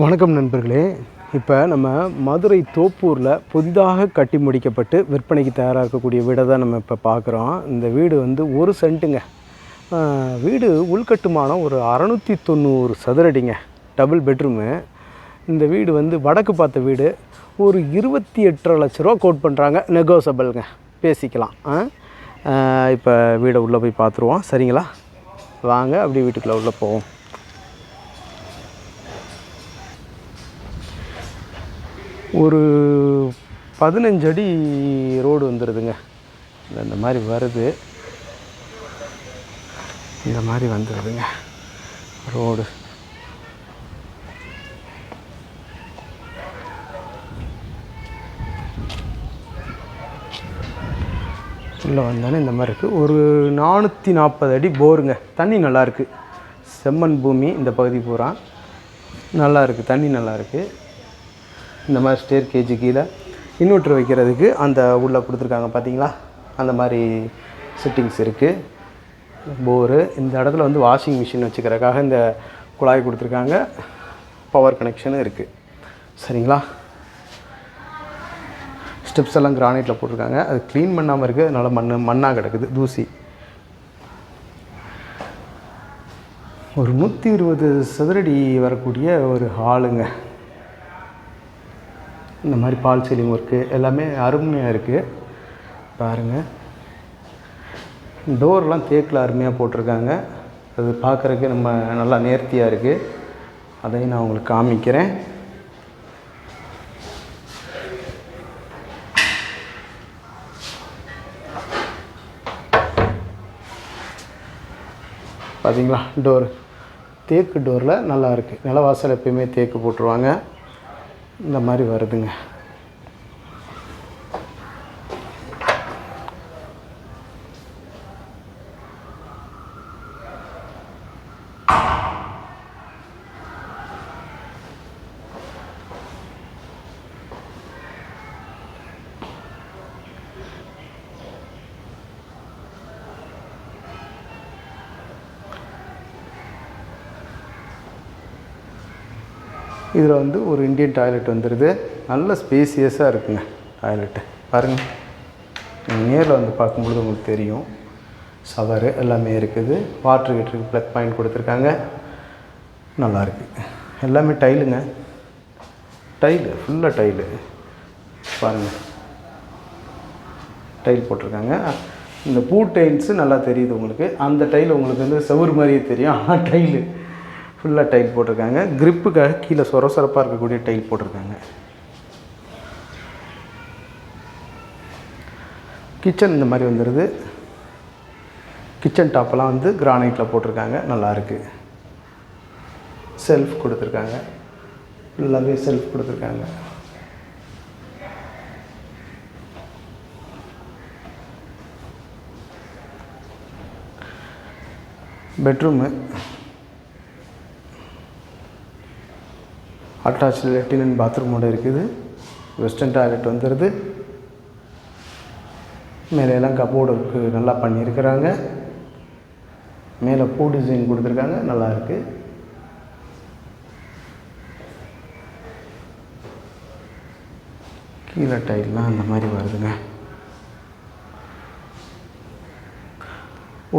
வணக்கம் நண்பர்களே. இப்போ நம்ம மதுரை தோப்பூரில் புதிதாக கட்டி முடிக்கப்பட்டு விற்பனைக்கு தயாராக இருக்கக்கூடிய வீடை தான் நம்ம இப்போ பார்க்குறோம். இந்த வீடு வந்து 1 சென்ட்டுங்க. வீடு உள்கட்டுமானம் ஒரு 690 சதுரடிங்க. Double bedroom. இந்த வீடு வந்து வடக்கு பார்த்த வீடு. ஒரு 28.5 லட்ச ரூபா கோட் பண்ணுறாங்க. நெகோசபிள்ங்க, பேசிக்கலாம். இப்போ வீடை உள்ளே போய் பார்த்துருவோம். சரிங்களா? வாங்க அப்படியே வீட்டுக்குள்ளே உள்ளே போவோம். ஒரு 15 அடி ரோடு வந்துடுதுங்க. இந்த மாதிரி வருது, இந்த மாதிரி வந்துடுதுங்க ரோடு. உள்ளே வந்தானே இந்த மாதிரி இருக்குது. ஒரு 440 அடி போருங்க. தண்ணி நல்லாயிருக்கு. செம்மண் பூமி இந்த பகுதி பூரா நல்லாயிருக்கு. தண்ணி நல்லாயிருக்கு. இந்த மாதிரி ஸ்டேர் கேஜி கீழே இன்வெர்ட்ரு வைக்கிறதுக்கு அந்த உள்ளே கொடுத்துருக்காங்க பார்த்தீங்களா, அந்த மாதிரி செட்டிங்ஸ் இருக்குது. போரு இந்த இடத்துல வந்து வாஷிங் மிஷின் வச்சுக்கிறதுக்காக இந்த குழாய் கொடுத்துருக்காங்க. பவர் கனெக்ஷனும் இருக்குது. சரிங்களா? ஸ்டெப்ஸ் எல்லாம் கிரானைட்டில் போட்டிருக்காங்க. அது க்ளீன் பண்ணாமல் இருக்குது. அதனால் மண்ணாக கிடக்குது, தூசி. ஒரு 120 சதுரடி வரக்கூடிய ஒரு ஹாலுங்க. இந்த மாதிரி பால் சீலிங் ஒர்க்கு எல்லாமே அருமையாக இருக்குது. பாருங்கள், டோர்லாம் தேக்கில் அருமையாக போட்டிருக்காங்க. அது பார்க்குறதுக்கு நம்ம நல்லா நேர்த்தியாக இருக்குது. அதையும் நான் உங்களுக்கு காமிக்கிறேன். பார்த்தீங்களா, டோர் தேக்கு டோரில் நல்லா இருக்குது. நிலவாசல் எப்பயுமே தேக்கு போட்டுருவாங்க. இந்த மாதிரி வருதுங்க. இதில் வந்து ஒரு இந்தியன் டாய்லெட் வந்துடுது. நல்ல ஸ்பேசியஸாக இருக்குங்க டாய்லெட்டு. பாருங்கள், நேரில் வந்து பார்க்கும்பொழுது உங்களுக்கு தெரியும். ஷவரு எல்லாமே இருக்குது. வாட்ரு ஹீட்டருக்கு ப்ளக் பாயிண்ட் கொடுத்துருக்காங்க. நல்லாயிருக்கு. எல்லாமே டைலுங்க. டைலு ஃபுல்லாக டைலு. பாருங்கள், டைல் போட்டிருக்காங்க. இந்த பூ டைல்ஸு நல்லா தெரியுது உங்களுக்கு. அந்த டைல் உங்களுக்கு வந்து செவுறு மாதிரியே தெரியும். ஆனால் டைலு ஃபுல்லாக டைல் போட்டிருக்காங்க. க்ரிப்புக்காக கீழே சொரசொரப்பாக இருக்கக்கூடிய டைல் போட்டிருக்காங்க. கிச்சன் இந்த மாதிரி வந்துடுது. கிச்சன் டாப்பெல்லாம் வந்து கிரானைட்டில் போட்டிருக்காங்க. நல்லாயிருக்கு. செல்ஃப் கொடுத்துருக்காங்க. ஃபுல்லாகவே செல்ஃப் கொடுத்துருக்காங்க. பெட்ரூமு அட்டாச்சு லெட்டின் அண்ட் பாத்ரூமோடு இருக்குது. வெஸ்டர்ன் டாய்லெட் வந்துடுது. மேலையெல்லாம் கபோர்டுக்கு நல்லா பண்ணியிருக்கிறாங்க. மேலே பூ டிசைன் கொடுத்துருக்காங்க. நல்லாயிருக்கு. கீழே டைல்லாம் அந்த மாதிரி வருதுங்க.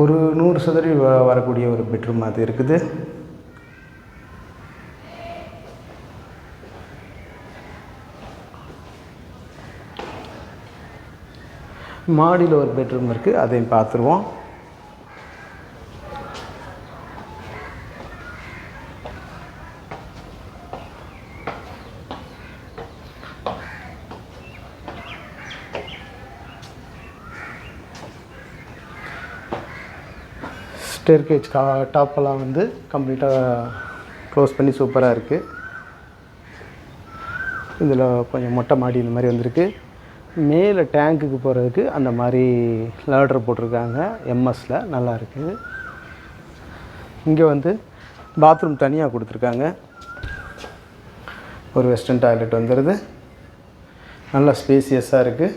ஒரு 100 சதுரடி வரக்கூடிய ஒரு பெட்ரூம் அது இருக்குது. மாடியில் ஒரு பெட்ரூம் இருக்குது. அதையும் பார்த்துருவோம். ஸ்டேர்கேஜ் டாப்பெல்லாம் வந்து கம்ப்ளீட்டாக க்ளோஸ் பண்ணி சூப்பராக இருக்குது. இதில் கொஞ்சம் மொட்டை மாடி இந்த மாதிரி வந்திருக்கு. மேலே டேங்க்குக்கு போகிறதுக்கு அந்த மாதிரி லேடர் போட்டிருக்காங்க. எம்எஸில் நல்லா இருக்குது. இங்கே வந்து பாத்ரூம் தனியாக கொடுத்துருக்காங்க. ஒரு வெஸ்டர்ன் டாய்லெட் வந்துடுது. நல்லா ஸ்பேசியஸாக இருக்குது.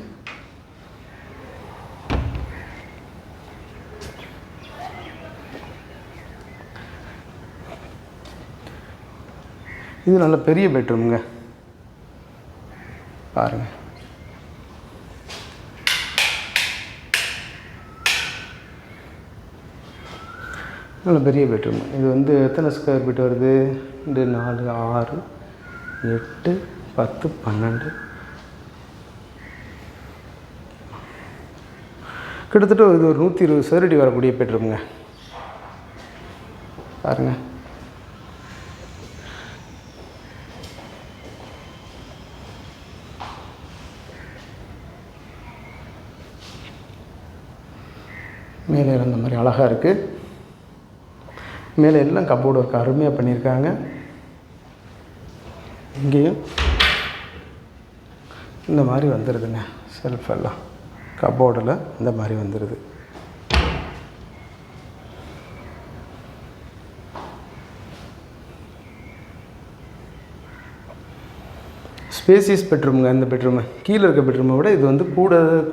இது நல்ல பெரிய பெட்ரூமுங்க பாருங்கள். நல்ல பெரிய பெட்ரூம். இது வந்து எத்தனை ஸ்கொயர் ஃபீட் வருது? 2 4 6 8 10 12 கிட்டத்தட்ட இது ஒரு 120 சதுரடி வரக்கூடிய பெட்ரூமுங்க பாருங்கள். மேலே அந்த மாதிரி அழகாக இருக்குது. மேலே எல்லாம் கப்போர்டு ஒர்க் அருமையாக பண்ணியிருக்காங்க. இங்கேயும் இந்த மாதிரி வந்துடுதுங்க. செல்ஃப் எல்லாம் கப்போர்டில் இந்த மாதிரி வந்துடுது. ஸ்பேசியஸ் பெட்ரூமுங்க. இந்த பெட்ரூமு கீழே இருக்க பெட்ரூமை விட இது வந்து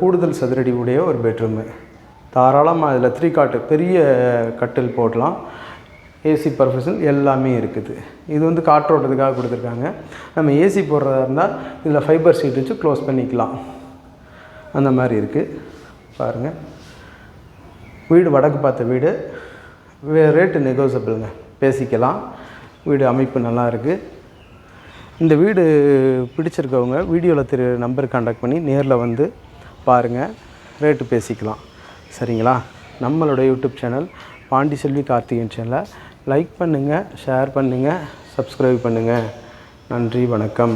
கூடுதல் சதுரடி உடைய ஒரு பெட்ரூமு. தாராளமாக இதில் 3 காட்டு பெரிய கட்டில் போடலாம். ஏசி பர்ஃபெக்ஷன் எல்லாமே இருக்குது. இது வந்து காற்றோட்டத்துக்காக கொடுத்துருக்காங்க. நம்ம ஏசி போடுறதா இருந்தால் இதில் ஃபைபர் ஷீட் வச்சு க்ளோஸ் பண்ணிக்கலாம். அந்த மாதிரி இருக்குது பாருங்கள். வீடு வடக்கு பார்த்த வீடு. ரேட்டு நெகோசியபிளுங்க, பேசிக்கலாம். வீடு அமைப்பு நல்லா இருக்குது. இந்த வீடு பிடிச்சிருக்கவங்க வீடியோவில் நம்பர் கான்டாக்ட் பண்ணி நேரில் வந்து பாருங்கள், ரேட்டு பேசிக்கலாம். சரிங்களா? நம்மளோட யூடியூப் சேனல் பாண்டிச்செல்வி கார்த்திகேயன் சேனலை லைக் பண்ணுங்கள், ஷேர் பண்ணுங்கள், சப்ஸ்கிரைப் பண்ணுங்கள். நன்றி, வணக்கம்.